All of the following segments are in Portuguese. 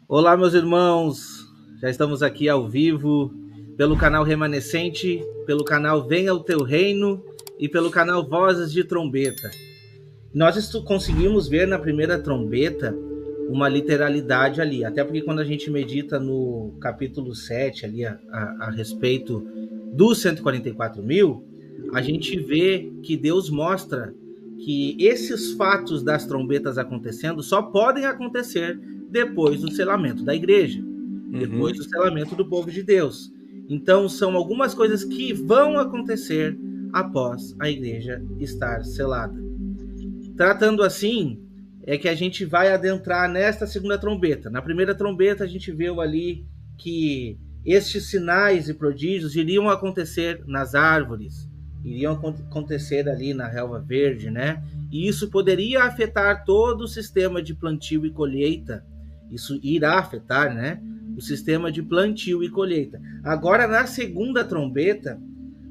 Olá, meus irmãos. Já estamos aqui ao vivo pelo canal Remanescente, pelo canal Venha o Teu Reino e pelo canal Vozes de Trombeta. Nós conseguimos ver na primeira trombeta uma literalidade ali, até porque quando a gente medita no capítulo 7 ali a respeito dos 144 mil, a gente vê que Deus mostra que esses fatos das trombetas acontecendo só podem acontecer depois do selamento da igreja, depois Uhum. do selamento do povo de Deus. Então, são algumas coisas que vão acontecer após a igreja estar selada. Tratando assim, é que a gente vai adentrar nesta segunda trombeta. Na primeira trombeta, a gente viu ali que estes sinais e prodígios iriam acontecer nas árvores, iriam acontecer ali na relva verde, né? E isso poderia afetar todo o sistema de plantio e colheita. Isso irá afetar, né? O sistema de plantio e colheita. Agora, na segunda trombeta,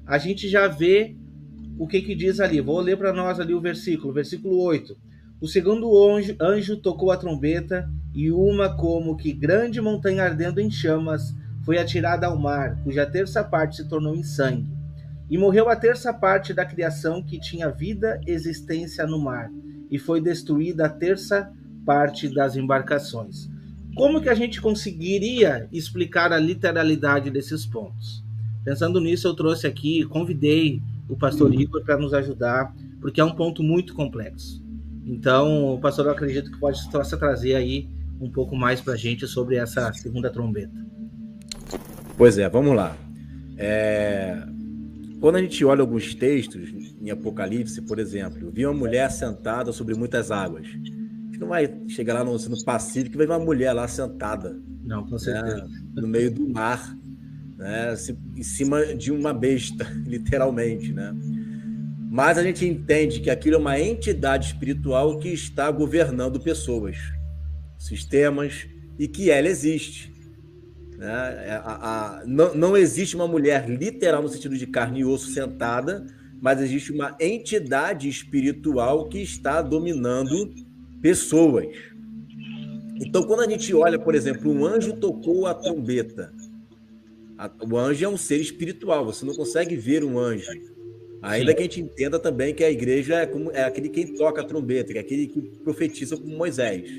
a gente já vê o que diz ali. Vou ler para nós ali o versículo 8. O segundo anjo tocou a trombeta, e uma como que grande montanha ardendo em chamas foi atirada ao mar, cuja terça parte se tornou em sangue. E morreu a terça parte da criação que tinha vida e existência no mar, e foi destruída a terça parte das embarcações. Como que a gente conseguiria explicar a literalidade desses pontos? Pensando nisso, eu trouxe aqui, convidei o pastor Igor para nos ajudar, porque é um ponto muito complexo. Então, o pastor, eu acredito que possa trazer aí um pouco mais para a gente sobre essa segunda trombeta. Pois é, vamos lá. Quando a gente olha alguns textos em Apocalipse, por exemplo, vi uma mulher sentada sobre muitas águas. A gente não vai chegar lá no Pacífico e vai ver uma mulher lá sentada, Não, com certeza. né, no meio do mar, né, em cima de uma besta, literalmente, né? Mas a gente entende que aquilo é uma entidade espiritual que está governando pessoas, sistemas, e que ela existe. Né? Não existe uma mulher literal no sentido de carne e osso sentada, mas existe uma entidade espiritual que está dominando pessoas. Então, quando a gente olha, por exemplo, um anjo tocou a trombeta. O anjo é um ser espiritual, você não consegue ver um anjo. Sim, Ainda que a gente entenda também que a igreja é aquele que toca a trombeta, que é aquele que profetiza como Moisés.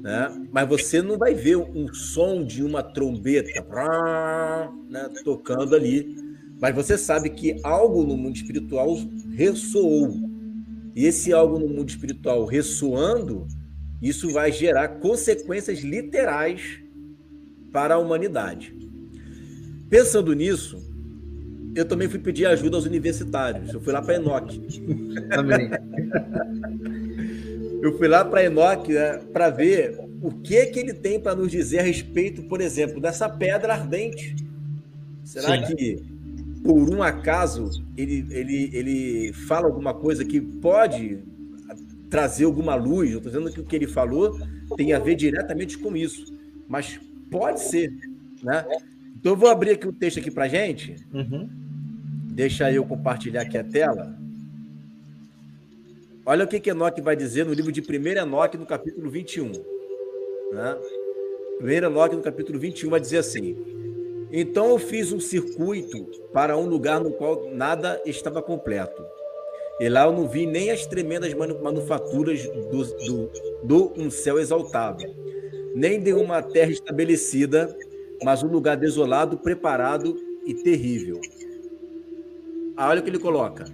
Né? Mas você não vai ver um som de uma trombeta, né, tocando ali. Mas você sabe que algo no mundo espiritual ressoou. E esse algo no mundo espiritual ressoando, isso vai gerar consequências literais para a humanidade. Pensando nisso, eu também fui pedir ajuda aos universitários. Eu fui lá para Enoque. também. Eu fui lá para Enoque, né, para ver o que ele tem para nos dizer a respeito, por exemplo, dessa pedra ardente. Será Sim. que, por um acaso, ele fala alguma coisa que pode trazer alguma luz? Eu estou dizendo que o que ele falou tem a ver diretamente com isso, mas pode ser, né? Então eu vou abrir aqui o texto aqui para gente. Uhum. Deixa eu compartilhar aqui a tela. Olha o que Enoque vai dizer no livro de 1 Enoque, no capítulo 21. Né? 1 Enoque, no capítulo 21, vai dizer assim: então eu fiz um circuito para um lugar no qual nada estava completo. E lá eu não vi nem as tremendas manufaturas do um céu exaltado, nem de uma terra estabelecida, mas um lugar desolado, preparado e terrível. Olha o que ele coloca.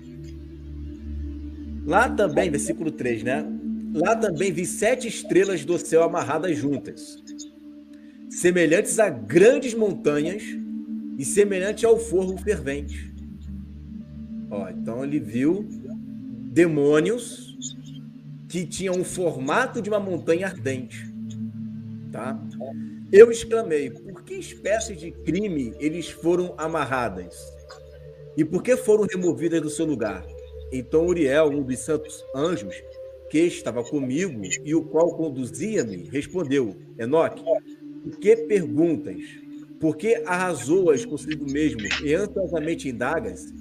Lá também, versículo 3, né? Lá também vi 7 estrelas do céu amarradas juntas, semelhantes a grandes montanhas e semelhante ao fogo fervente. Ó, então ele viu demônios que tinham o formato de uma montanha ardente. Tá? Eu exclamei: por que espécie de crime eles foram amarradas? E por que foram removidas do seu lugar? Então Uriel, um dos santos anjos, que estava comigo e o qual conduzia-me, respondeu: Enoque, por que perguntas? Por que arrasou-as consigo mesmo e ansiosamente indagas?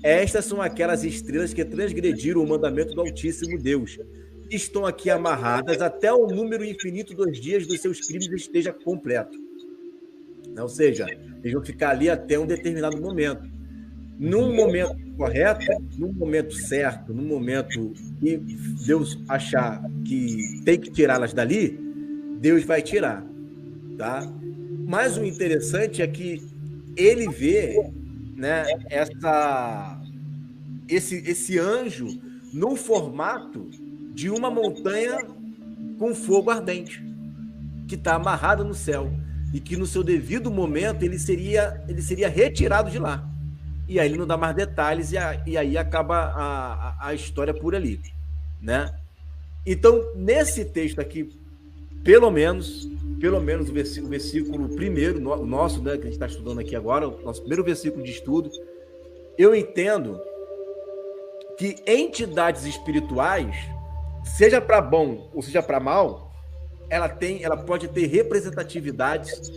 Estas são aquelas estrelas que transgrediram o mandamento do Altíssimo Deus estão aqui amarradas até o número infinito dos dias dos seus crimes esteja completo. Ou seja, eles vão ficar ali até um determinado momento. Num momento correto, num momento certo, num momento que Deus achar que tem que tirá-las dali, Deus vai tirar, tá? Mas o interessante é que ele vê, né, esse anjo no formato de uma montanha com fogo ardente, que está amarrada no céu, e que no seu devido momento ele seria retirado de lá. E aí ele não dá mais detalhes, e aí acaba a história por ali, né? Então, nesse texto aqui, pelo menos o versículo primeiro, o nosso, né, que a gente está estudando aqui agora, o nosso primeiro versículo de estudo, eu entendo que entidades espirituais, seja para bom ou seja para mal, ela pode ter representatividades,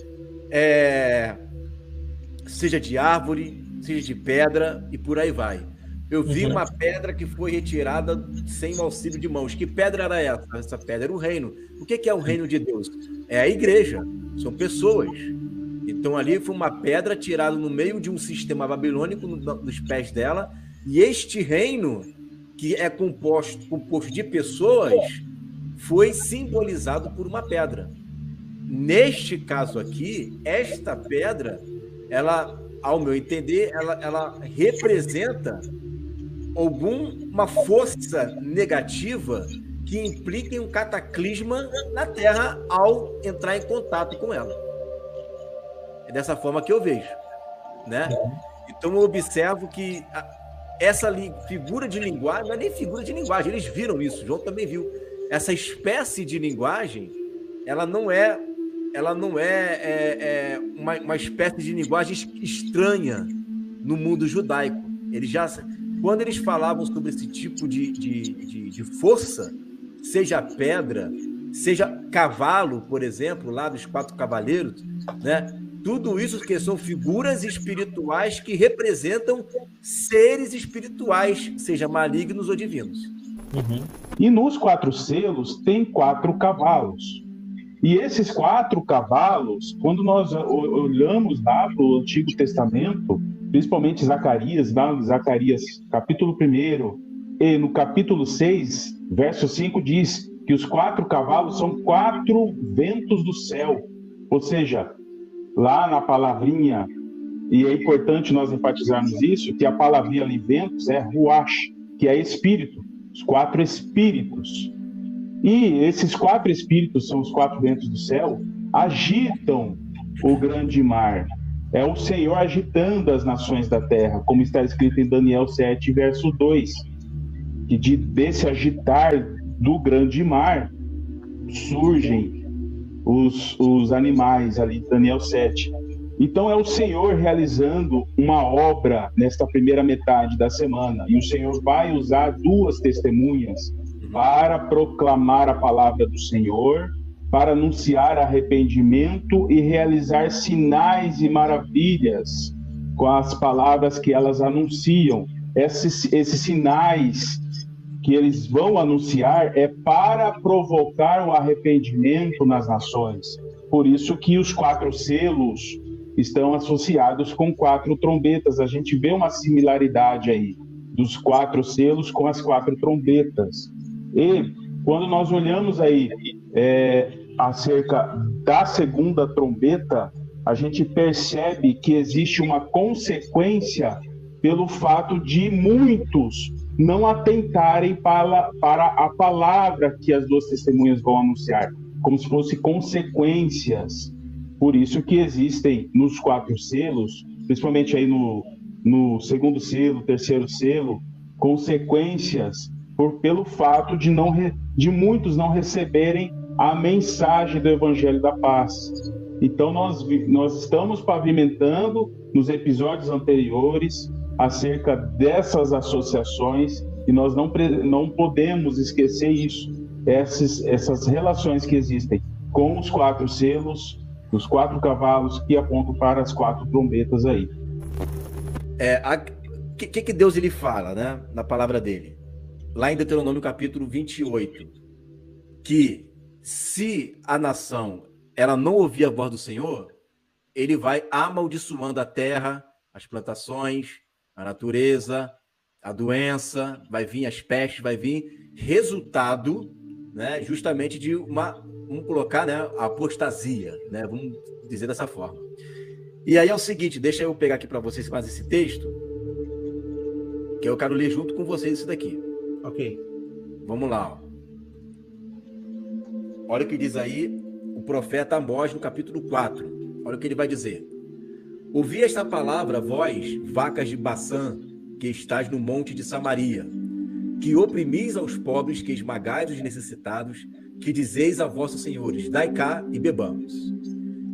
seja de árvore, seja de pedra, e por aí vai. Eu vi uma pedra que foi retirada sem auxílio de mãos. Que pedra era essa? Essa pedra era o reino. O que é o reino de Deus? É a igreja, são pessoas. Então ali foi uma pedra tirada no meio de um sistema babilônico nos pés dela, e este reino, que é composto de pessoas, foi simbolizado por uma pedra. Neste caso aqui, esta pedra, ela, ao meu entender, ela representa alguma força negativa que implique um cataclisma na Terra ao entrar em contato com ela. É dessa forma que eu vejo, né? Então eu observo que essa figura de linguagem, não é nem figura de linguagem, eles viram isso, João também viu. Essa espécie de linguagem, ela não é uma espécie de linguagem estranha no mundo judaico. Quando eles falavam sobre esse tipo de força, seja pedra, seja cavalo, por exemplo, lá dos 4 cavaleiros, né? Tudo isso que são figuras espirituais que representam seres espirituais, seja malignos ou divinos. E nos 4 selos tem 4 cavalos. E esses 4 cavalos, quando nós olhamos lá para o Antigo Testamento, principalmente Zacarias, lá em Zacarias capítulo 1 e no capítulo 6, verso 5, diz que os 4 cavalos são 4 ventos do céu. Ou seja, lá na palavrinha, e é importante nós enfatizarmos isso, que a palavrinha ali, ventos, é ruach, que é espírito, os 4 espíritos. E esses 4 espíritos, são os 4 ventos do céu, agitam o grande mar. É o Senhor agitando as nações da terra, como está escrito em Daniel 7, verso 2, que desse agitar do grande mar surgem os animais ali, Daniel 7. Então é o Senhor realizando uma obra nesta primeira metade da semana, e o Senhor vai usar 2 testemunhas para proclamar a palavra do Senhor, para anunciar arrependimento e realizar sinais e maravilhas com as palavras que elas anunciam. Esses sinais que eles vão anunciar é para provocar o arrependimento nas nações. Por isso que os 4 selos estão associados com 4 trombetas. A gente vê uma similaridade aí dos 4 selos com as 4 trombetas. E quando nós olhamos aí acerca da segunda trombeta, a gente percebe que existe uma consequência pelo fato de muitos não atentarem para a palavra que as 2 testemunhas vão anunciar, como se fossem consequências. Por isso que existem nos 4 selos, principalmente aí no segundo selo, terceiro selo, consequências pelo fato de muitos não receberem a mensagem do Evangelho da Paz. Então nós estamos pavimentando nos episódios anteriores acerca dessas associações, e nós não podemos esquecer isso, essas relações que existem com os 4 selos, os 4 cavalos que apontam para as 4 trombetas aí. Que Deus ele fala, né, na palavra dele? Lá em Deuteronômio capítulo 28, que se a nação ela não ouvir a voz do Senhor, ele vai amaldiçoando a terra, as plantações, a natureza, a doença, vai vir as pestes, vai vir resultado, né, justamente de vamos colocar, né, a apostasia, né, vamos dizer dessa forma. E aí é o seguinte, deixa eu pegar aqui para vocês mais esse texto, que eu quero ler junto com vocês isso daqui. Ok. Vamos lá. Ó. Olha o que diz aí o profeta Amós no capítulo 4. Olha o que ele vai dizer. Ouvi esta palavra, vós, vacas de Baçã, que estáis no monte de Samaria, que oprimis aos pobres, que esmagais os necessitados, que dizeis a vossos senhores, dai cá e bebamos.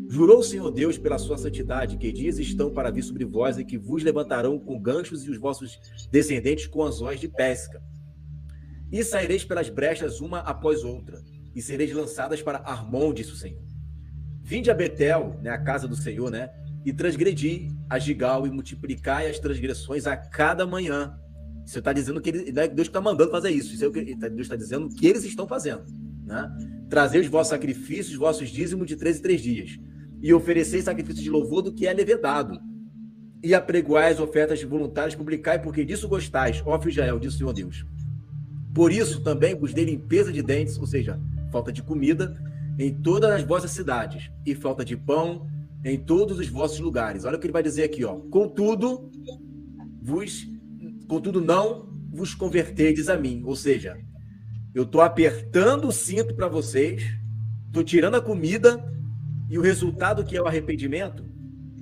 Jurou o Senhor Deus pela sua santidade, que dias estão para vir sobre vós e que vos levantarão com ganchos e os vossos descendentes com anzóis de pesca. E saireis pelas brechas uma após outra, e sereis lançadas para Armon, disse o Senhor. Vinde a Betel, né, a casa do Senhor, né, e transgredi a Gigal e multiplicai as transgressões a cada manhã. Você está dizendo que Deus está mandando fazer isso. Isso é o que Deus está dizendo que eles estão fazendo. Né? Trazei os vossos sacrifícios, os vossos dízimos de 3 em 3 dias. E ofereceis sacrifício de louvor do que é levedado. E apregoai as ofertas voluntárias, publicai, porque disso gostais, ó filho de Israel, disse o Senhor Deus. Por isso também vos dei limpeza de dentes, ou seja, falta de comida, em todas as vossas cidades, e falta de pão em todos os vossos lugares. Olha o que ele vai dizer aqui, ó. Contudo, não vos convertedes a mim. Ou seja, eu estou apertando o cinto para vocês, estou tirando a comida, e o resultado que é o arrependimento,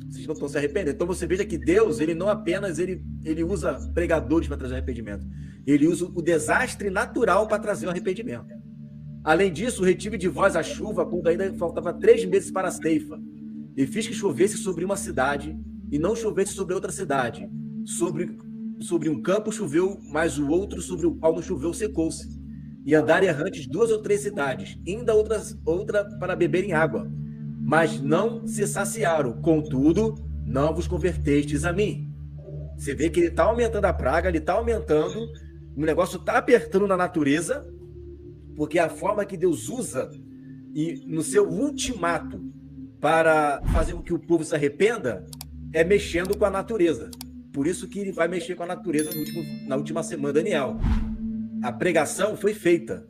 vocês não estão se arrependendo. Então você veja que Deus, ele não apenas ele usa pregadores para trazer arrependimento, ele usa o desastre natural para trazer o arrependimento. Além disso, retive de vós a chuva quando ainda faltava 3 meses para a ceifa, e fiz que chovesse sobre uma cidade, e não chovesse sobre outra cidade. Sobre um campo choveu, mas o outro sobre o qual não choveu secou-se. E andaram errantes 2 ou 3 cidades, ainda outra para beberem água. Mas não se saciaram, contudo, não vos convertestes a mim. Você vê que ele está aumentando a praga, ele está aumentando, o negócio está apertando na natureza, porque a forma que Deus usa, e no seu ultimato, para fazer com que o povo se arrependa, é mexendo com a natureza. Por isso que ele vai mexer com a natureza na última semana, Daniel. A pregação foi feita.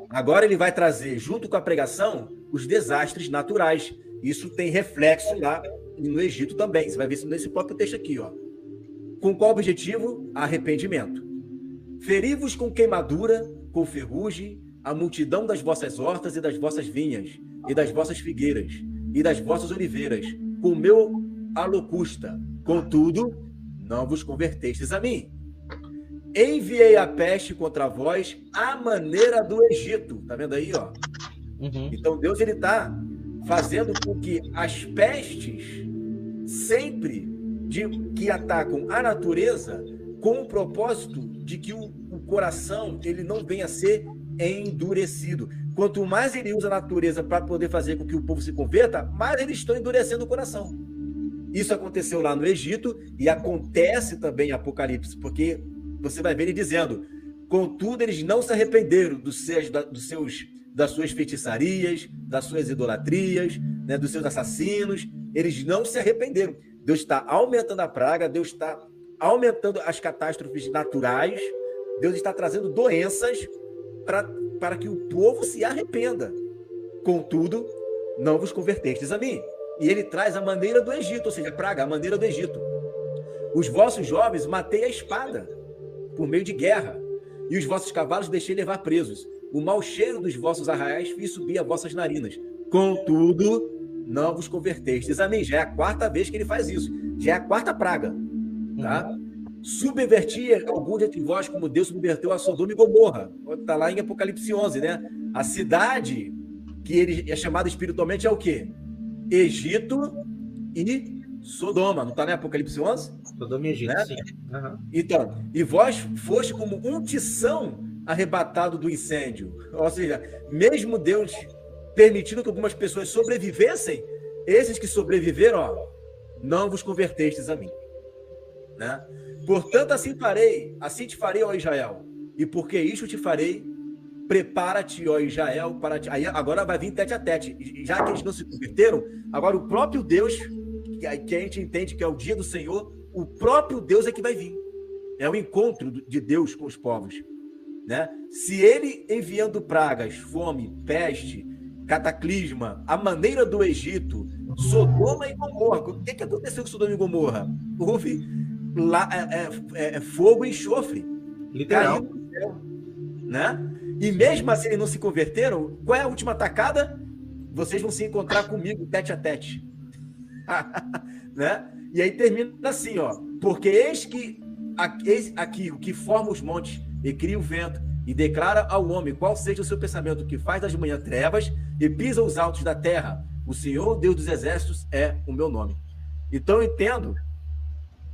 Agora ele vai trazer, junto com a pregação, os desastres naturais. Isso tem reflexo lá no Egito também. Você vai ver isso nesse próprio texto aqui, ó. Com qual objetivo? Arrependimento. Feri-vos com queimadura, com ferrugem, a multidão das vossas hortas e das vossas vinhas, e das vossas figueiras, e das vossas oliveiras, com meu a locusta. Contudo, não vos convertestes a mim. Enviei a peste contra vós à maneira do Egito. Tá vendo aí, ó? Uhum. Então Deus, ele tá fazendo com que as pestes sempre que atacam a natureza, com o propósito de que o coração ele não venha a ser endurecido. Quanto mais ele usa a natureza para poder fazer com que o povo se converta, mais eles estão endurecendo o coração. Isso aconteceu lá no Egito e acontece também em Apocalipse, porque você vai ver ele dizendo: contudo, eles não se arrependeram das suas feitiçarias, das suas idolatrias, né, dos seus assassinos. Eles não se arrependeram. Deus está aumentando a praga, Deus está aumentando as catástrofes naturais, Deus está trazendo doenças para que o povo se arrependa. Contudo, não vos convertestes a mim. E ele traz a maneira do Egito, ou seja, a praga, a maneira do Egito. Os vossos jovens matei a espada, por meio de guerra, e os vossos cavalos deixei levar presos. O mau cheiro dos vossos arraiais fiz subir a vossas narinas. Contudo, não vos convertestes a mim. Já é a 4ª vez que ele faz isso. Já é a 4ª praga. Tá? Subverti algum dentre vós, como Deus subverteu a Sodoma e Gomorra. Está lá em Apocalipse 11, né? A cidade que ele é chamada espiritualmente é o quê? Egito e Sodoma. Não está em Apocalipse 11? Sodoma e Egito, né? sim. Uhum. Então, e vós foste como um tição arrebatado do incêndio. Ou seja, mesmo Deus permitindo que algumas pessoas sobrevivessem, esses que sobreviveram, ó, não vos convertestes a mim. Né? Portanto, assim te farei, ó Israel, e porque isto te farei, prepara-te, ó Israel, para ti. Aí agora vai vir tete a tete. Já que eles não se converteram, agora o próprio Deus, que a gente entende que é o dia do Senhor, o próprio Deus é que vai vir. É o encontro de Deus com os povos, né? Se ele enviando pragas, fome, peste, cataclisma, a maneira do Egito, Sodoma e Gomorra. O que aconteceu com Sodoma e Gomorra? Houve lá, fogo e enxofre. Literal. Caiu do céu, né? E mesmo assim eles não se converteram. Qual é a última atacada? Vocês vão se encontrar comigo tete a tete. Né? E aí termina assim, ó. Porque eis aqui o que forma os montes e cria o vento e declara ao homem qual seja o seu pensamento, que faz das manhãs trevas e pisa os altos da terra. O Senhor, Deus dos exércitos, é o meu nome. Então eu entendo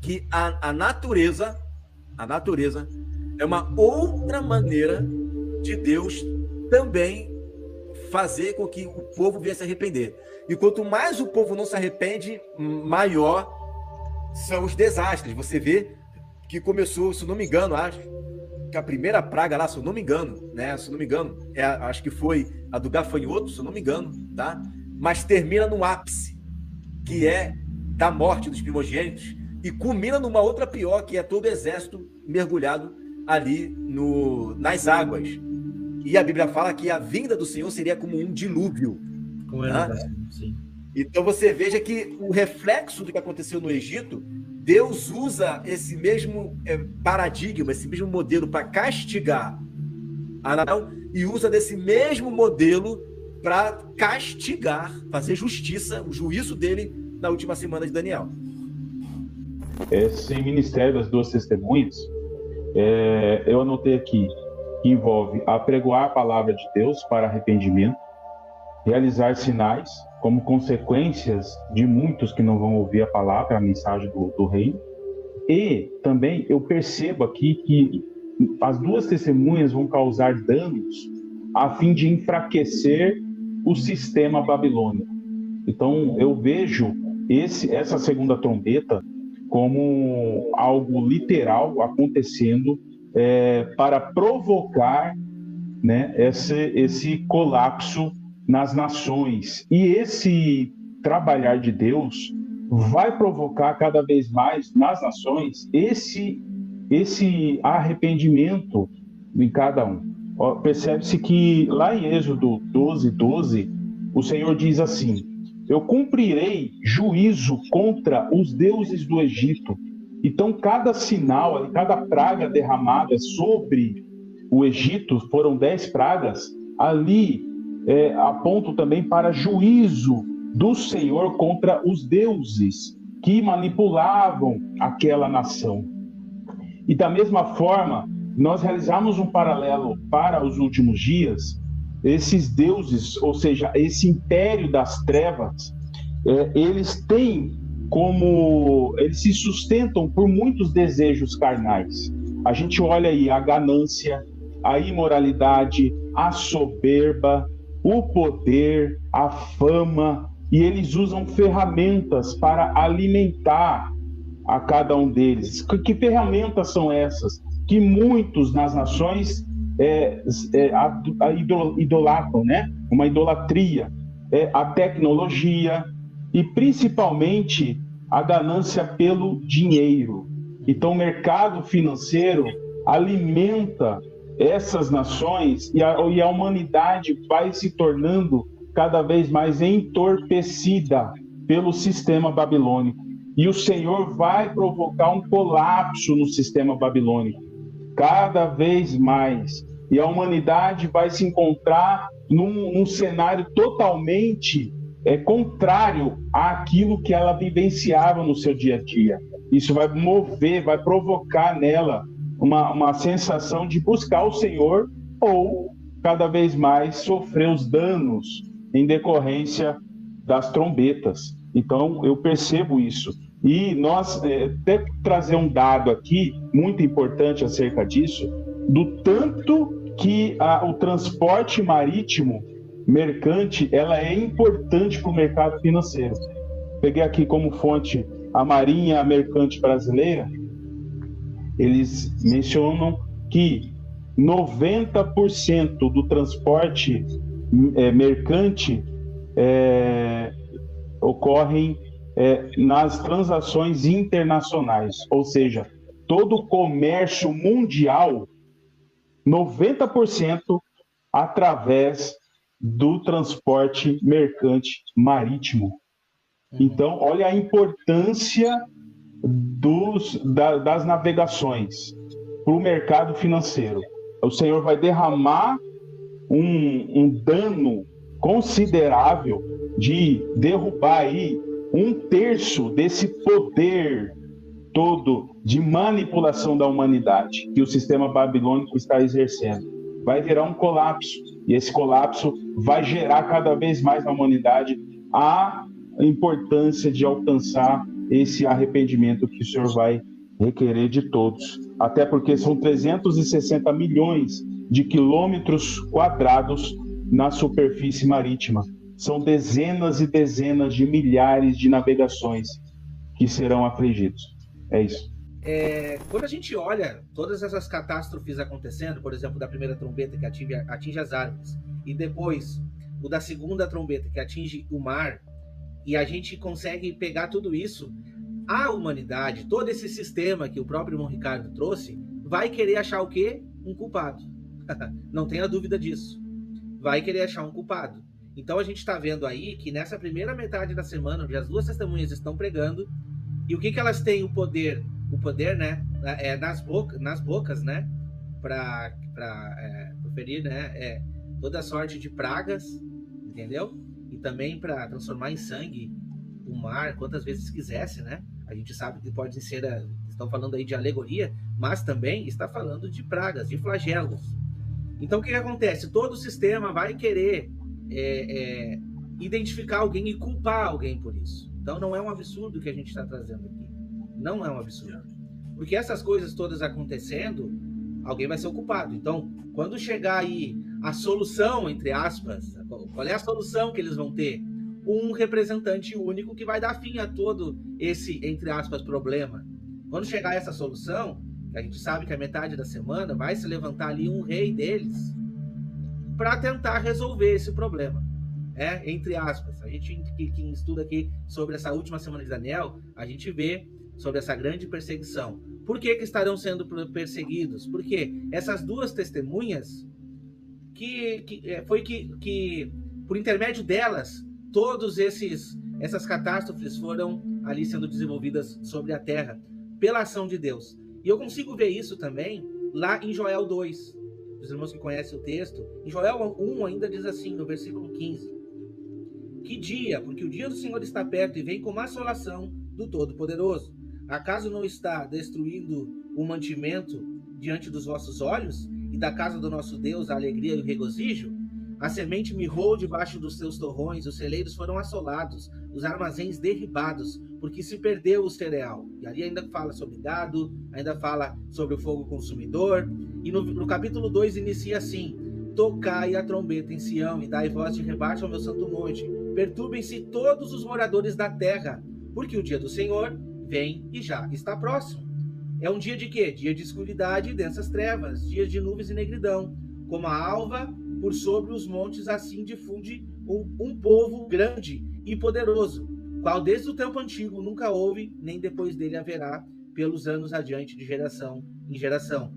que a natureza é uma outra maneira de Deus também fazer com que o povo venha se arrepender. E quanto mais o povo não se arrepende, maior são os desastres. Você vê que começou, se não me engano, acho que a primeira praga lá, se eu não me engano, acho que foi a do gafanhoto, se eu não me engano, tá? Mas termina no ápice, que é da morte dos primogênitos, e culmina numa outra pior, que é todo o exército mergulhado ali nas águas. E a Bíblia fala que a vinda do Senhor seria como um dilúvio. Sim. Então você veja que o reflexo do que aconteceu no Egito, Deus usa esse mesmo paradigma, esse mesmo modelo para castigar a nação, e usa desse mesmo modelo para castigar, fazer justiça, o juízo dele na última semana de Daniel. Esse ministério das duas testemunhas, eu anotei aqui, que envolve apregoar a palavra de Deus para arrependimento, realizar sinais como consequências de muitos que não vão ouvir a palavra, a mensagem do reino. E também eu percebo aqui que as duas testemunhas vão causar danos a fim de enfraquecer o sistema babilônico. Então eu vejo essa segunda trombeta como algo literal acontecendo para provocar, né, esse colapso nas nações. E esse trabalhar de Deus vai provocar cada vez mais nas nações esse arrependimento em cada um. Percebe-se que lá em Êxodo 12:12, o Senhor diz assim: eu cumprirei juízo contra os deuses do Egito. Então, cada sinal, cada praga derramada sobre o Egito, foram 10 pragas, ali apontam também para juízo do Senhor contra os deuses que manipulavam aquela nação. E da mesma forma, nós realizamos um paralelo para os últimos dias. Esses deuses, ou seja, esse império das trevas, eles se sustentam por muitos desejos carnais. A gente olha aí a ganância, a imoralidade, a soberba, o poder, a fama, e eles usam ferramentas para alimentar a cada um deles. Que ferramentas são essas? Que muitos nas nações idolatram, né? Uma idolatria, a tecnologia e principalmente a ganância pelo dinheiro. Então o mercado financeiro alimenta essas nações e a humanidade vai se tornando cada vez mais entorpecida pelo sistema babilônico. E o Senhor vai provocar um colapso no sistema babilônico, cada vez mais. E a humanidade vai se encontrar num cenário totalmente contrário àquilo que ela vivenciava no seu dia a dia. Isso vai mover, vai provocar nela uma sensação de buscar o Senhor ou, cada vez mais, sofrer os danos em decorrência das trombetas. Então, eu percebo isso. E nós, até trazer um dado aqui, muito importante acerca disso, do tanto que o transporte marítimo mercante, ela é importante para o mercado financeiro. Peguei aqui como fonte a Marinha Mercante Brasileira. Eles mencionam que 90% do transporte mercante ocorrem nas transações internacionais, ou seja, todo o comércio mundial, 90% através do transporte mercante marítimo. Então, olha a importância das navegações para o mercado financeiro. O Senhor vai derramar um dano considerável de derrubar aí 1/3 desse poder todo de manipulação da humanidade que o sistema babilônico está exercendo. Vai virar um colapso, e esse colapso vai gerar cada vez mais na humanidade a importância de alcançar esse arrependimento que o Senhor vai requerer de todos. Até porque são 360 milhões de quilômetros quadrados na superfície marítima. São dezenas e dezenas de milhares de navegações que serão afligidos. É isso. Quando a gente olha todas essas catástrofes acontecendo, por exemplo, da primeira trombeta que atinge as árvores, e depois o da segunda trombeta que atinge o mar, e a gente consegue pegar tudo isso, a humanidade, todo esse sistema que o próprio irmão Ricardo trouxe, vai querer achar o quê? Um culpado. Não tenha dúvida disso. Vai querer achar um culpado. Então a gente está vendo aí que nessa primeira metade da semana, onde as duas testemunhas estão pregando, e o que elas têm o poder, né, nas bocas, né, para proferir, né, toda sorte de pragas, entendeu? E também para transformar em sangue o mar quantas vezes quisesse, né? A gente sabe que pode ser, estão falando aí de alegoria, mas também está falando de pragas, de flagelos. Então o que acontece? Todo o sistema vai querer identificar alguém e culpar alguém por isso. Então não é um absurdo que a gente está trazendo aqui. Não é um absurdo. Porque essas coisas todas acontecendo, alguém vai ser o culpado. Então, quando chegar aí a solução, entre aspas, qual é a solução que eles vão ter? Um representante único que vai dar fim a todo esse, entre aspas, problema. Quando chegar essa solução, a gente sabe que a metade da semana vai se levantar ali um rei deles para tentar resolver esse problema. Entre aspas. A gente que estuda aqui sobre essa última semana de Daniel, a gente vê sobre essa grande perseguição. Por que estarão sendo perseguidos? Porque essas duas testemunhas, foi que por intermédio delas, todos essas catástrofes foram ali sendo desenvolvidas sobre a terra, pela ação de Deus. E eu consigo ver isso também lá em Joel 2. Os irmãos que conhecem o texto, em Joel 1 ainda diz assim, no versículo 15: Que dia, porque o dia do Senhor está perto e vem como assolação do Todo-Poderoso. Acaso não está destruindo o mantimento diante dos vossos olhos, e da casa do nosso Deus a alegria e o regozijo? A semente mirrou debaixo dos seus torrões, os celeiros foram assolados, os armazéns derribados, porque se perdeu o cereal. E ali ainda fala sobre gado, ainda fala sobre o fogo consumidor. E no capítulo 2 inicia assim: Tocai a trombeta em Sião e dai voz de rebate ao meu santo monte. Perturbem-se todos os moradores da terra, porque o dia do Senhor vem e já está próximo. É um dia de quê? Dia de escuridade e densas trevas, dias de nuvens e negridão. Como a alva por sobre os montes, assim difunde um povo grande e poderoso, qual desde o tempo antigo nunca houve, nem depois dele haverá, pelos anos adiante, de geração em geração.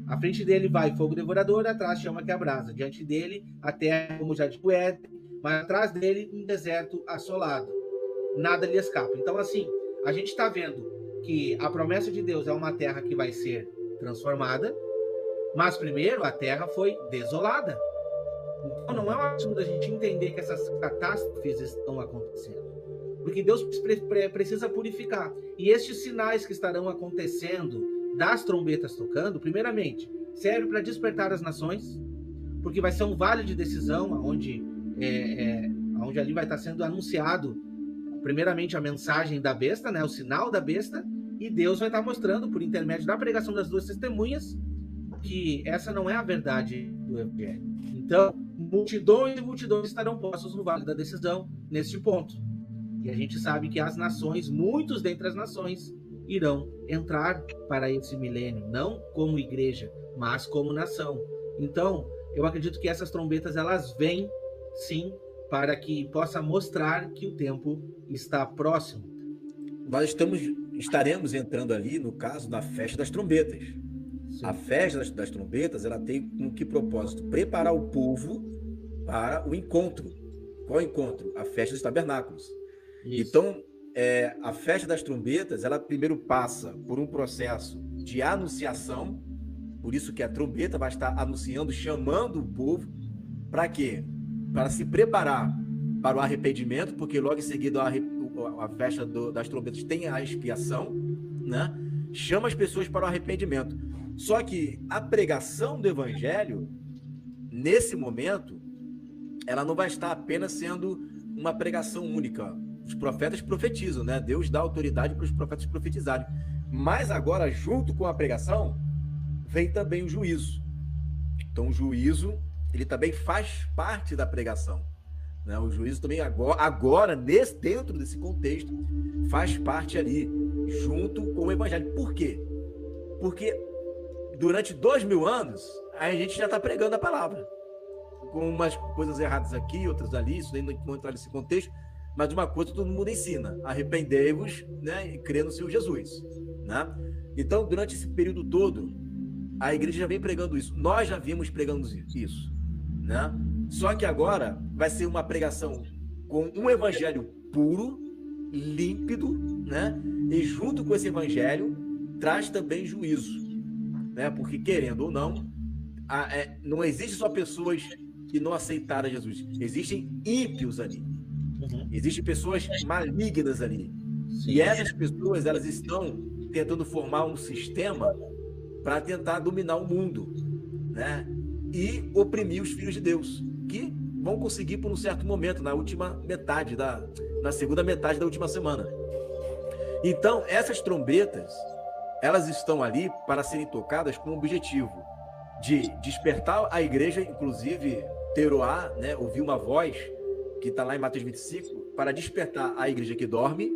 À frente dele vai fogo devorador, atrás chama que abrasa. Diante dele a terra como jardim do Éden, mas atrás dele um deserto assolado. Nada lhe escapa. Então assim, a gente está vendo que a promessa de Deus é uma terra que vai ser transformada, mas primeiro a terra foi desolada. Então não é um absurdo a gente entender que essas catástrofes estão acontecendo, porque Deus precisa purificar. E estes sinais que estarão acontecendo, das trombetas tocando, primeiramente, serve para despertar as nações, porque vai ser um vale de decisão, onde ali vai estar sendo anunciado primeiramente a mensagem da besta, né, o sinal da besta, e Deus vai estar mostrando, por intermédio da pregação das duas testemunhas, que essa não é a verdade do Evangelho. Então, multidões e multidões estarão postos no vale da decisão, neste ponto. E a gente sabe que as nações, muitos dentre as nações, irão entrar para esse milênio, não como igreja, mas como nação. Então, eu acredito que essas trombetas, elas vêm, sim, para que possa mostrar que o tempo está próximo. Nós estaremos entrando ali, no caso, na festa das trombetas. Sim. A festa das trombetas, ela tem com que propósito? Preparar o povo para o encontro. Qual encontro? A festa dos tabernáculos. Isso. Então, a festa das trombetas, ela primeiro passa por um processo de anunciação, por isso que a trombeta vai estar anunciando, chamando o povo, para quê? Para se preparar para o arrependimento, porque logo em seguida a festa das trombetas tem a expiação, né? Chama as pessoas para o arrependimento. Só que a pregação do evangelho, nesse momento, ela não vai estar apenas sendo uma pregação única. Os profetas profetizam, né? Deus dá autoridade para os profetas profetizarem. Mas agora, junto com a pregação, vem também o juízo. Então, o juízo, ele também faz parte da pregação, né? O juízo também agora dentro desse contexto, faz parte ali, junto com o evangelho. Por quê? Porque durante 2000 anos, a gente já está pregando a palavra. Com umas coisas erradas aqui, outras ali, isso nem não entrar nesse contexto, mas uma coisa todo mundo ensina: arrependei-vos, né, e crê no Senhor Jesus, né? Então, durante esse período todo, a igreja já vem pregando isso. Nós já vimos pregando isso, né? Só que agora vai ser uma pregação com um evangelho puro, límpido, né? E junto com esse evangelho traz também juízo, né? Porque, querendo ou não, não existe só pessoas que não aceitaram Jesus. Existem ímpios ali. Existem pessoas malignas ali. Sim. E essas pessoas, elas estão tentando formar um sistema para tentar dominar o mundo, né? E oprimir os filhos de Deus, que vão conseguir por um certo momento, na segunda metade da última semana. Então, essas trombetas, elas estão ali para serem tocadas com o objetivo de despertar a igreja, inclusive teroar, né? Ouvir uma voz, que está lá em Mateus 25, para despertar a igreja que dorme,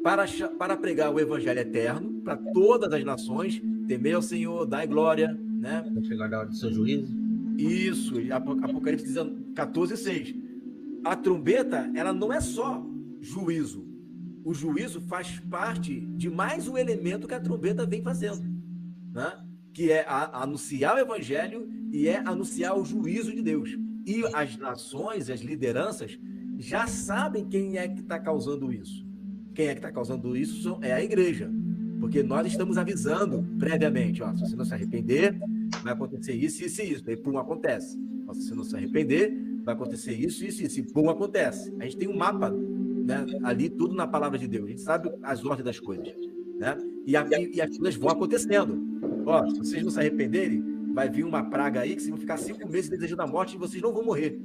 para pregar o evangelho eterno para todas as nações, temer ao Senhor, dar glória, né? Para chegar a hora do seu juízo. Isso, Apocalipse 14:6. A trombeta, ela não é só juízo. O juízo faz parte de mais um elemento que a trombeta vem fazendo, né? Que é anunciar o evangelho e anunciar o juízo de Deus. E as nações, as lideranças, já sabem quem é que está causando isso. Quem é que está causando isso é a igreja. Porque nós estamos avisando previamente, ó, se você não se arrepender, vai acontecer isso, isso e isso. Aí, pum, acontece. Ó, se você não se arrepender, vai acontecer isso, isso e isso. E, pum, acontece. A gente tem um mapa, né, ali, tudo na palavra de Deus. A gente sabe as ordens das coisas, né? E as coisas vão acontecendo. Ó, se vocês não se arrependerem, vai vir uma praga aí que vocês vão ficar 5 meses desejando a morte e vocês não vão morrer.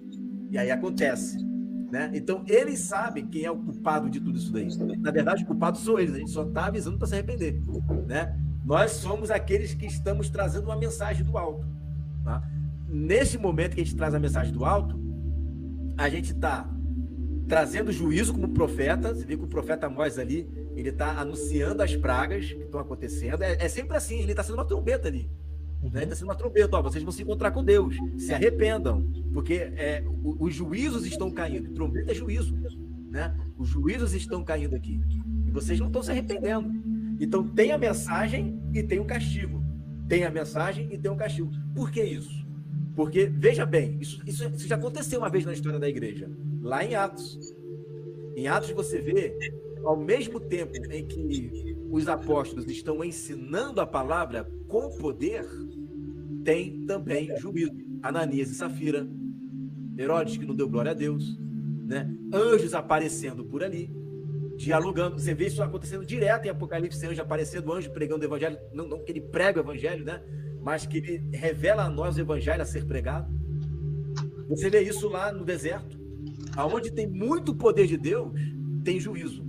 E aí acontece, né? Então, eles sabem quem é o culpado de tudo isso daí. Na verdade, o culpado são eles. A gente só está avisando para se arrepender, né? Nós somos aqueles que estamos trazendo uma mensagem do alto, tá? Nesse momento que a gente traz a mensagem do alto, a gente está trazendo juízo como profeta. Você vê que o profeta Amós ali, ele está anunciando as pragas que estão acontecendo. É sempre assim, ele está sendo uma trombeta ali. Né? Está sendo uma trombeta, ó, vocês vão se encontrar com Deus, se arrependam, porque os juízos estão caindo. Trombeta é juízo, né? Os juízos estão caindo aqui e vocês não estão se arrependendo. Então tem a mensagem e tem o castigo. Tem a mensagem e tem o castigo. Por que isso? Porque, veja bem, isso já aconteceu uma vez na história da igreja, lá em Atos. Em Atos você vê, ao mesmo tempo em que os apóstolos estão ensinando a palavra com poder, tem também juízo. Ananias e Safira, Herodes que não deu glória a Deus, né? Anjos aparecendo por ali, dialogando. Você vê isso acontecendo direto em Apocalipse, anjo aparecendo, anjo pregando o evangelho, não que ele prega o evangelho, né? Mas que ele revela a nós o evangelho a ser pregado. Você vê isso lá no deserto. Aonde tem muito poder de Deus, tem juízo.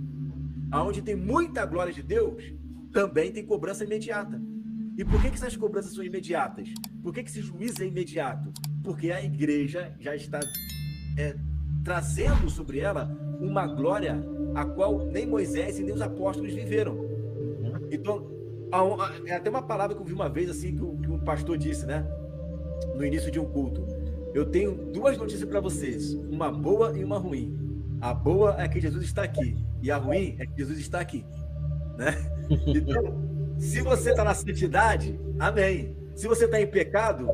Aonde tem muita glória de Deus, também tem cobrança imediata. E por que essas cobranças são imediatas? Por que esse juízo é imediato? Porque a igreja já está trazendo sobre ela uma glória a qual nem Moisés e nem os apóstolos viveram. Então, é até uma palavra que eu vi uma vez, assim, que um um pastor disse, né? No início de um culto. Eu tenho duas notícias para vocês, uma boa e uma ruim. A boa é que Jesus está aqui, e a ruim é que Jesus está aqui, né? Então, se você está na santidade, amém. Se você está em pecado,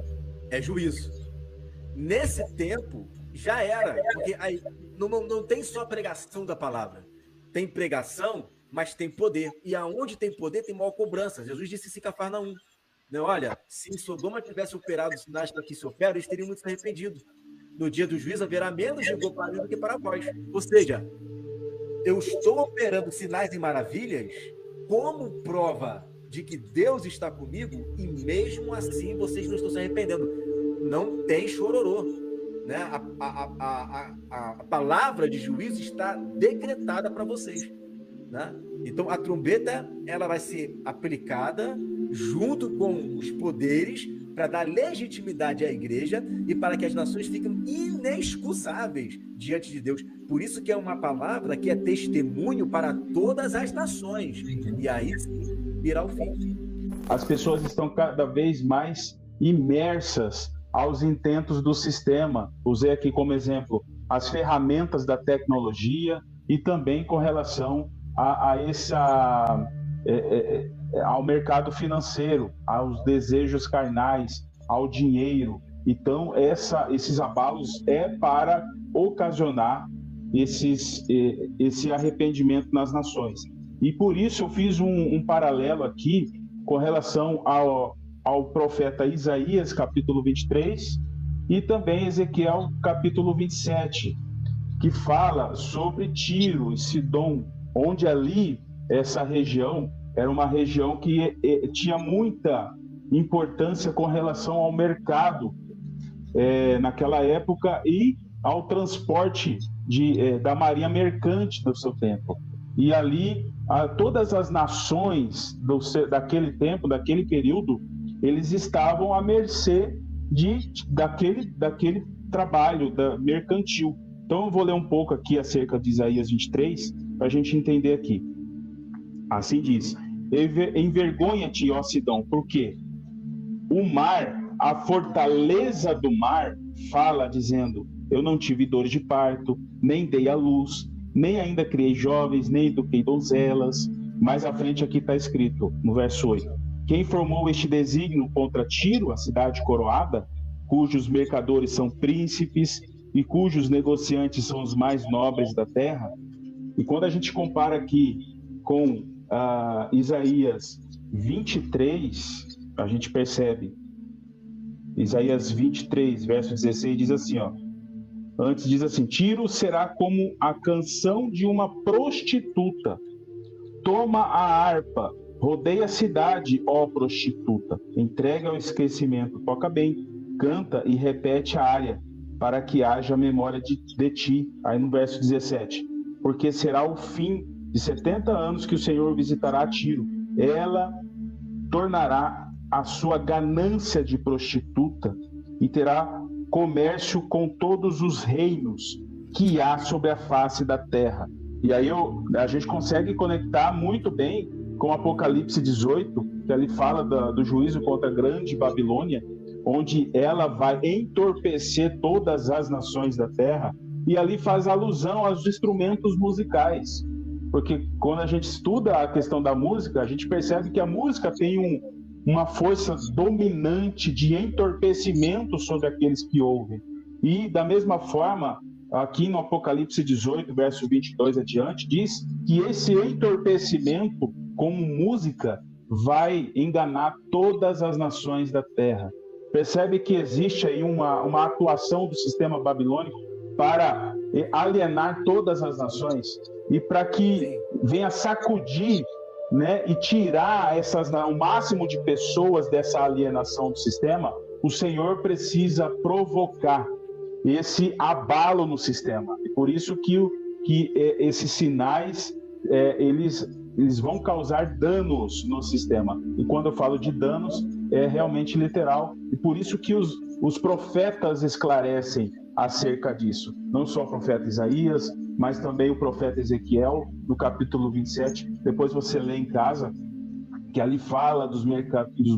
é juízo. Nesse tempo, já era, porque aí não tem só pregação da palavra. Tem pregação, mas tem poder. E aonde tem poder, tem maior cobrança. Jesus disse em Cafarnaum, né? Olha, se em Sodoma tivesse operado os sinais que aqui se operam, eles teriam muito se arrependido. No dia do juízo haverá menos julgo para mim do que para vós. Ou seja, eu estou operando sinais e maravilhas como prova de que Deus está comigo e mesmo assim vocês não estão se arrependendo. Não tem chororô, né? A palavra de juízo está decretada para vocês, né? Então a trombeta ela vai ser aplicada junto com os poderes para dar legitimidade à igreja e para que as nações fiquem inexcusáveis diante de Deus. Por isso que é uma palavra que é testemunho para todas as nações. E aí sim virá o fim. As pessoas estão cada vez mais imersas aos intentos do sistema. Usei aqui como exemplo as ferramentas da tecnologia e também com relação ao mercado financeiro, aos desejos carnais, ao dinheiro. Então, esses abalos é para ocasionar esse arrependimento nas nações. E por isso eu fiz um paralelo aqui com relação ao profeta Isaías, capítulo 23, e também Ezequiel, capítulo 27, que fala sobre Tiro e Sidom, onde ali, essa região, era uma região que tinha muita importância com relação ao mercado naquela época e ao transporte da marinha mercante do seu tempo. E ali, todas as nações daquele tempo, daquele período, eles estavam à mercê daquele trabalho mercantil. Então eu vou ler um pouco aqui acerca de Isaías 23, para a gente entender aqui. Assim diz: envergonha-te, ó Sidom, porque o mar, a fortaleza do mar, fala dizendo: eu não tive dores de parto, nem dei à luz, nem ainda criei jovens, nem eduquei donzelas. Mais à frente aqui está escrito, no verso 8: quem formou este desígnio contra Tiro, a cidade coroada, cujos mercadores são príncipes e cujos negociantes são os mais nobres da terra? E quando a gente compara aqui com Isaías 23, a gente percebe, Isaías 23, verso 16, diz assim, ó, antes diz assim: Tiro será como a canção de uma prostituta, toma a harpa, rodeia a cidade, ó prostituta, entrega ao esquecimento, toca bem, canta e repete a área, para que haja memória de ti. Aí no verso 17, porque será o fim de 70 anos que o Senhor visitará Tiro, ela tornará a sua ganância de prostituta e terá comércio com todos os reinos que há sobre a face da terra. E aí a gente consegue conectar muito bem com Apocalipse 18, que ali fala do juízo contra a grande Babilônia, onde ela vai entorpecer todas as nações da terra, e ali faz alusão aos instrumentos musicais. Porque quando a gente estuda a questão da música, a gente percebe que a música tem uma força dominante de entorpecimento sobre aqueles que ouvem. E da mesma forma, aqui no Apocalipse 18, verso 22 adiante, diz que esse entorpecimento como música vai enganar todas as nações da terra. Percebe que existe aí uma atuação do sistema babilônico para alienar todas as nações e para que venha sacudir, né, e tirar o máximo de pessoas dessa alienação do sistema. O Senhor precisa provocar esse abalo no sistema. E por isso que esses sinais eles vão causar danos no sistema. E quando eu falo de danos, é realmente literal. E por isso que os profetas esclarecem acerca disso. Não só o profeta Isaías, mas também o profeta Ezequiel, no capítulo 27. Depois você lê em casa, que ali fala dos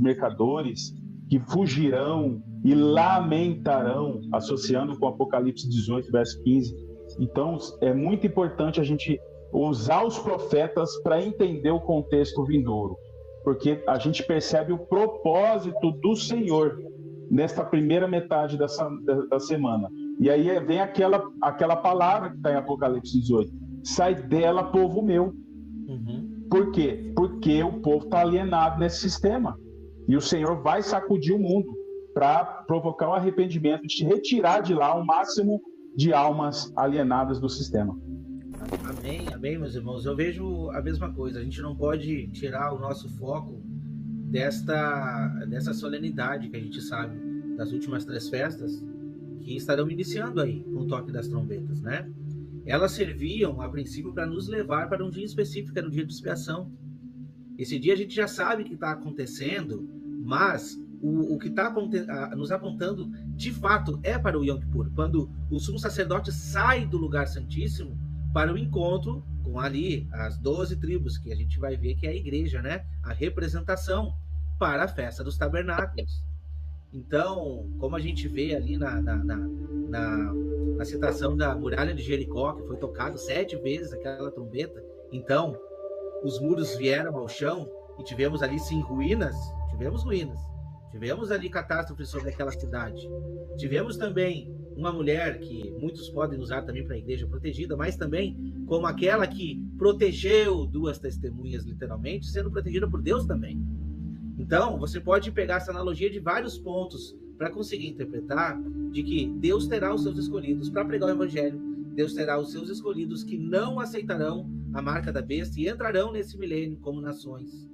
mercadores que fugirão e lamentarão, associando com Apocalipse 18, verso 15. Então, é muito importante a gente usar os profetas para entender o contexto vindouro, porque a gente percebe o propósito do Senhor nesta primeira metade da semana. E aí vem aquela palavra que está em Apocalipse 18: sai dela, povo meu. Por quê? Porque o povo está alienado nesse sistema. E o Senhor vai sacudir o mundo para provocar o arrependimento, de retirar de lá o máximo de almas alienadas do sistema. Amém, amém, meus irmãos. Eu vejo a mesma coisa. A gente não pode tirar o nosso foco dessa solenidade que a gente sabe das últimas 3 festas que estarão iniciando aí com o toque das trombetas, né? Elas serviam, a princípio, para nos levar para um dia específico, era um dia de expiação. Esse dia a gente já sabe que está acontecendo, mas o que está nos apontando, de fato, é para o Yom Kippur, quando o sumo sacerdote sai do lugar santíssimo para o encontro com ali as 12 tribos, que a gente vai ver que é a igreja, né? A representação para a festa dos tabernáculos. Então, como a gente vê ali na citação da muralha de Jericó, que foi tocado 7 vezes aquela trombeta, então os muros vieram ao chão e tivemos ali sim ruínas, tivemos ali catástrofes sobre aquela cidade, tivemos também uma mulher que muitos podem usar também para a igreja protegida, mas também como aquela que protegeu 2 testemunhas, literalmente, sendo protegida por Deus também. Então, você pode pegar essa analogia de vários pontos para conseguir interpretar de que Deus terá os seus escolhidos para pregar o evangelho, Deus terá os seus escolhidos que não aceitarão a marca da besta e entrarão nesse milênio como nações.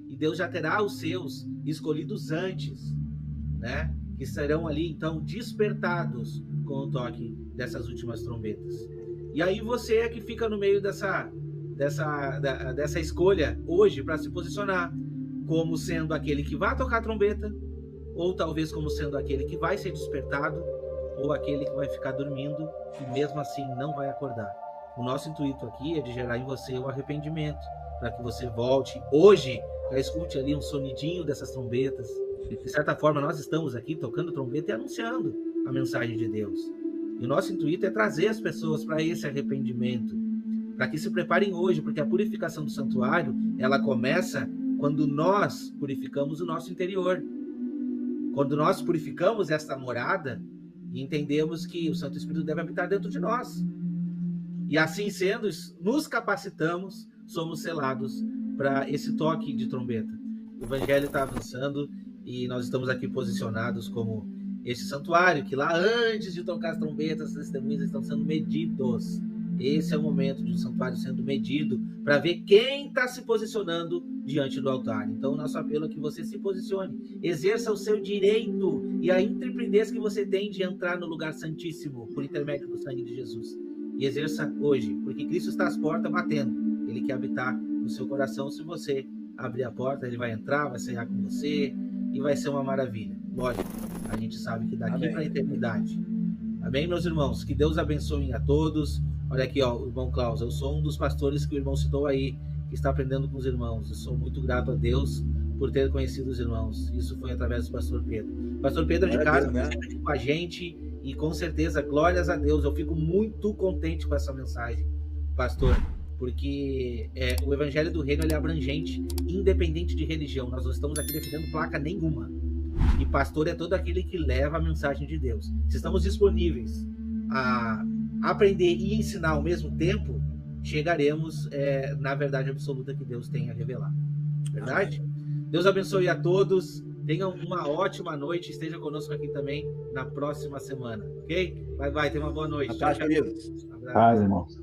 E Deus já terá os seus escolhidos antes, né? Que serão ali, então, despertados com o toque dessas últimas trombetas. E aí você é que fica no meio dessa escolha hoje para se posicionar como sendo aquele que vai tocar a trombeta, ou talvez como sendo aquele que vai ser despertado, ou aquele que vai ficar dormindo e mesmo assim não vai acordar. O nosso intuito aqui é de gerar em você o arrependimento, para que você volte hoje, já escute ali um sonidinho dessas trombetas. De certa forma, nós estamos aqui tocando trombeta e anunciando a mensagem de Deus. E o nosso intuito é trazer as pessoas para esse arrependimento, para que se preparem hoje, porque a purificação do santuário, ela começa quando nós purificamos o nosso interior. Quando nós purificamos esta morada e entendemos que o Santo Espírito deve habitar dentro de nós. E assim sendo, nos capacitamos, somos selados para esse toque de trombeta. O Evangelho está avançando e nós estamos aqui posicionados como esse santuário que lá antes de tocar as trombetas, as testemunhas estão sendo medidos. Esse é o momento de um santuário sendo medido para ver quem está se posicionando diante do altar. Então, o nosso apelo é que você se posicione, exerça o seu direito e a intrepidez que você tem de entrar no lugar santíssimo por intermédio do sangue de Jesus. E exerça hoje, porque Cristo está às portas batendo. Ele quer habitar no seu coração. Se você abrir a porta, ele vai entrar, vai cear com você e vai ser uma maravilha. Lógico, a gente sabe que daqui para a eternidade. Amém, meus irmãos? Que Deus abençoe a todos. Olha aqui, ó, o irmão Klaus, eu sou um dos pastores que o irmão citou aí, que está aprendendo com os irmãos. Eu sou muito grato a Deus por ter conhecido os irmãos. Isso foi através do pastor Pedro. Pastor Pedro de casa, né? Com a gente, e com certeza, glórias a Deus. Eu fico muito contente com essa mensagem, pastor, porque o evangelho do reino ele é abrangente, independente de religião. Nós não estamos aqui defendendo placa nenhuma. E pastor é todo aquele que leva a mensagem de Deus. Se estamos disponíveis a aprender e ensinar ao mesmo tempo, chegaremos na verdade absoluta que Deus tem a revelar. Verdade? Amém. Deus abençoe a todos. Tenham uma ótima noite. Esteja conosco aqui também na próxima semana. Ok? Vai. Tenha uma boa noite. Tchau, queridos. Paz, irmãos.